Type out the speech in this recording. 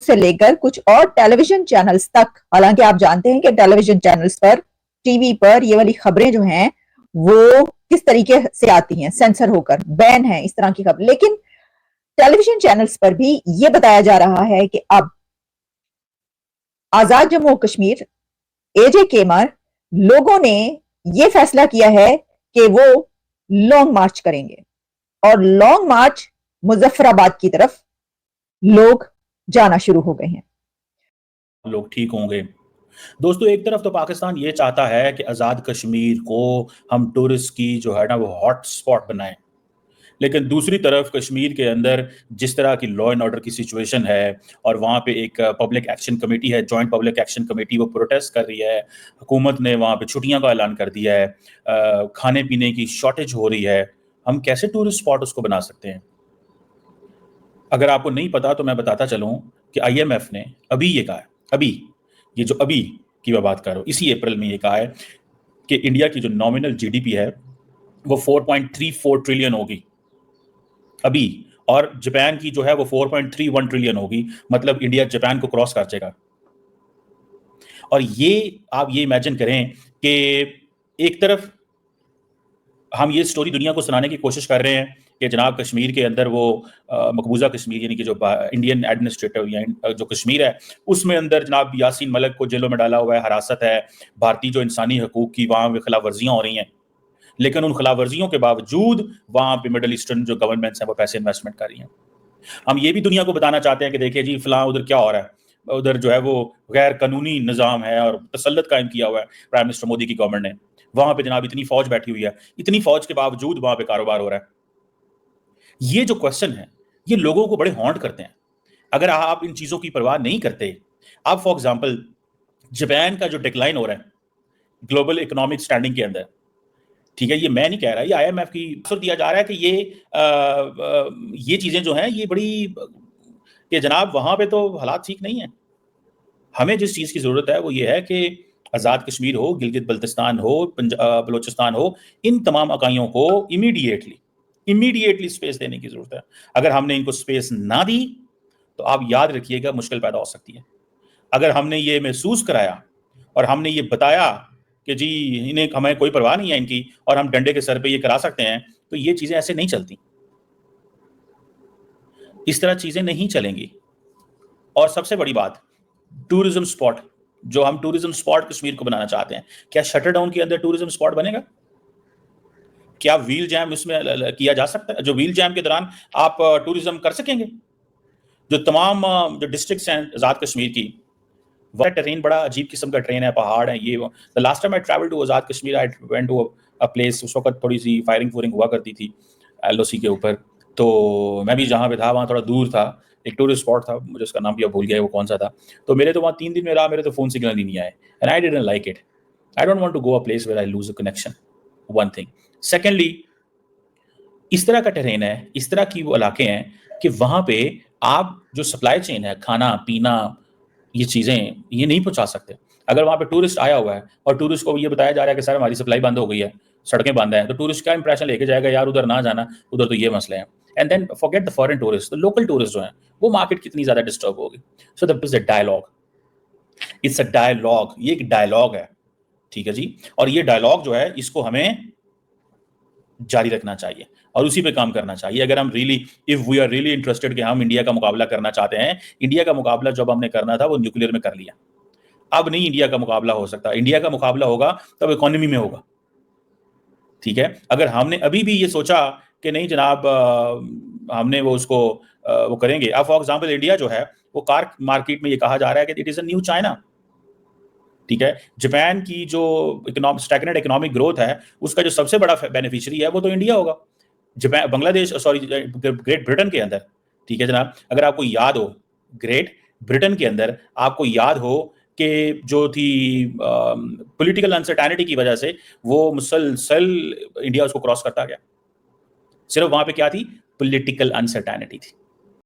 سے لے کر کچھ اور ٹیلی ویژن چینلز تک، حالانکہ آپ جانتے ہیں کہ ٹیلی ویژن چینلز پر، ٹی وی پر یہ والی خبریں جو ہیں وہ کس طریقے سے آتی ہیں، سینسر ہو کر بین ہیں اس طرح کی خبر، لیکن ٹیلی ویژن چینلز پر بھی یہ بتایا جا رہا ہے کہ اب آزاد جموں و کشمیر اے جے کیمر لوگوں نے یہ فیصلہ کیا ہے کہ وہ لانگ مارچ کریں گے، اور لانگ مارچ مظفر آباد کی طرف لوگ جانا شروع ہو گئے ہیں۔ لوگ ٹھیک ہوں گے۔ دوستو، ایک طرف تو پاکستان یہ چاہتا ہے کہ آزاد کشمیر کو ہم ٹورسٹ کی جو ہے نا وہ ہاٹ سپاٹ بنائیں، لیکن دوسری طرف کشمیر کے اندر جس طرح کی لا اینڈ آرڈر کی سچویشن ہے، اور وہاں پہ ایک پبلک ایکشن کمیٹی ہے، جوائنٹ پبلک ایکشن کمیٹی، وہ پروٹیسٹ کر رہی ہے، حکومت نے وہاں پہ چھٹیاں کا اعلان کر دیا ہے، کھانے پینے کی شارٹیج ہو رہی ہے، ہم کیسے ٹورسٹ سپاٹ اس کو بنا سکتے ہیں؟ اگر آپ کو نہیں پتا تو میں بتاتا چلوں کہ آئی ایم ایف نے ابھی یہ کہا ہے، ابھی کی میں بات کر رہا ہوں، اسی اپریل میں یہ کہا ہے کہ انڈیا کی جو نامنل جی ڈی پی ہے وہ 4.34 ٹریلین ہوگی ابھی، اور جاپان کی جو ہے وہ 4.31 ٹریلین ہوگی، مطلب انڈیا جاپان کو کراس کر جائے گا۔ اور یہ آپ یہ امیجن کریں کہ ایک طرف ہم یہ سٹوری دنیا کو سنانے کی کوشش کر رہے ہیں کہ جناب کشمیر کے اندر وہ مقبوضہ کشمیر یعنی کہ جو انڈین ایڈمنسٹریٹو یا جو کشمیر ہے اس میں اندر جناب یاسین ملک کو جیلوں میں ڈالا ہوا ہے، حراست ہے، بھارتی جو انسانی حقوق کی وہاں پہ خلاف ورزیاں ہو رہی ہیں، لیکن ان خلاف ورزیوں کے باوجود وہاں پہ مڈل ایسٹرن جو گورنمنٹس ہیں وہ پیسے انویسٹمنٹ کر رہی ہیں۔ ہم یہ بھی دنیا کو بتانا چاہتے ہیں کہ دیکھیں جی فلاں ادھر کیا ہو رہا ہے، ادھر جو ہے وہ غیر قانونی نظام ہے اور تسلط قائم کیا ہوا ہے پرائم منسٹر مودی کی گورنمنٹ نے، وہاں پہ جناب اتنی فوج بیٹھی ہوئی ہے، اتنی فوج کے باوجود وہاں پہ کاروبار ہو رہا ہے۔ یہ جو کوشچن ہے یہ لوگوں کو بڑے ہانٹ کرتے ہیں۔ اگر آپ ان چیزوں کی پرواہ نہیں کرتے، آپ فار ایگزامپل جاپان کا جو ڈکلائن ہو رہا ہے گلوبل اکنامک سٹینڈنگ کے اندر، ٹھیک ہے، یہ میں نہیں کہہ رہا، یہ آئی ایم ایف کی اثر دیا جا رہا ہے کہ یہ چیزیں جو ہیں یہ بڑی کہ جناب وہاں پہ تو حالات ٹھیک نہیں ہیں۔ ہمیں جس چیز کی ضرورت ہے وہ یہ ہے کہ آزاد کشمیر ہو، گلگت بلتستان ہو، بلوچستان ہو، ان تمام اکائیوں کو امیڈیٹلی سپیس دینے کی ضرورت ہے۔ اگر ہم نے ان کو سپیس نہ دی تو آپ یاد رکھیے گا مشکل پیدا ہو سکتی ہے۔ اگر ہم نے یہ محسوس کرایا اور ہم نے یہ بتایا کہ جی انہیں ہمیں کوئی پرواہ نہیں ہے ان کی اور ہم ڈنڈے کے سر پہ یہ کرا سکتے ہیں، تو یہ چیزیں ایسے نہیں چلتی، اس طرح چیزیں نہیں چلیں گی۔ اور سب سے بڑی بات، ٹورزم سپاٹ، جو ہم ٹورزم سپاٹ کشمیر کو بنانا چاہتے ہیں، کیا شٹر ڈاؤن کے اندر ٹورزم سپاٹ بنے گا؟ کیا ویل جیم اس میں کیا جا سکتا ہے؟ جو ویل جیم کے دوران آپ ٹورزم کر سکیں گے؟ جو تمام جو ڈسٹرکٹس ہیں آزاد کشمیر کی، وہ ٹرین بڑا عجیب قسم کا ٹرین ہے، پہاڑ ہیں، یہ the last time I traveled to Azad Kashmir I went to a place، اس وقت تھوڑی سی فائرنگ ہوا کرتی تھی ایل او سی کے اوپر، تو میں بھی جہاں پہ تھا وہاں تھوڑا دور تھا، ایک ٹورسٹ اسپاٹ تھا، مجھے اس کا نام بھی اب بھول گیا وہ کون سا تھا، تو میرے تو وہاں 3 دن میں رہا، میرے تو فون سگنل ہی نہیں آئے، and I didn't like it. I don't want to go a place where I lose a connection. One thing. Secondly، اس طرح کا ٹرین ہے، اس طرح کی وہ علاقے ہیں کہ وہاں پہ آپ جو سپلائی چین ہے، کھانا پینا، یہ چیزیں یہ نہیں پہنچا سکتے۔ اگر وہاں پہ ٹورسٹ آیا ہوا ہے اور ٹورسٹ کو یہ بتایا جا رہا ہے کہ سر ہماری سپلائی بند ہو گئی ہے، سڑکیں بند ہیں، تو ٹورسٹ کیا امپریشن لے کے جائے گا، یار ادھر نہ جانا، ادھر تو یہ مسئلے ہیں۔ And then forget the foreign tourist, local tourist جو ہیں وہ مارکیٹ کتنی زیادہ ڈسٹرب ہوگی۔ So that is a dialogue, it's a dialogue, یہ ایک ڈائلاگ ہے، ٹھیک ہے جی، اور یہ ڈائلاگ جو ہے اس کو ہمیں جاری رکھنا چاہیے اور اسی پہ کام کرنا چاہیے۔ اگر ہم if we are really interested کہ ہم انڈیا کا مقابلہ کرنا چاہتے ہیں، انڈیا کا مقابلہ جب ہم نے کرنا تھا وہ نیوکلیر میں کر لیا، اب نہیں انڈیا کا مقابلہ ہو سکتا۔ انڈیا کا مقابلہ ہوگا تب اکانومی میں ہوگا، ٹھیک ہے۔ اگر ہم نے ابھی بھی یہ سوچا کہ نہیں جناب ہم نے وہ اس کو وہ کریں گے، اب فار ایگزامپل انڈیا جو ہے وہ کار مارکیٹ میں یہ کہا جا رہا ہے کہ it is a new China, ٹھیک ہے۔ جاپان کی جو اسٹیگننٹ اکنامک گروتھ ہے اس کا جو سب سے بڑا بینیفیشری ہے وہ تو انڈیا ہوگا، بنگلہ دیش گریٹ برٹن کے اندر، ٹھیک ہے جناب۔ اگر آپ کو یاد ہو گریٹ برٹن کے اندر آپ کو یاد ہو کہ جو تھی پولیٹیکل انسرٹینٹی کی وجہ سے وہ مسلسل انڈیا اس کو کراس کرتا گیا، صرف وہاں پہ کیا تھی؟ پولیٹیکل انسرٹینٹی تھی۔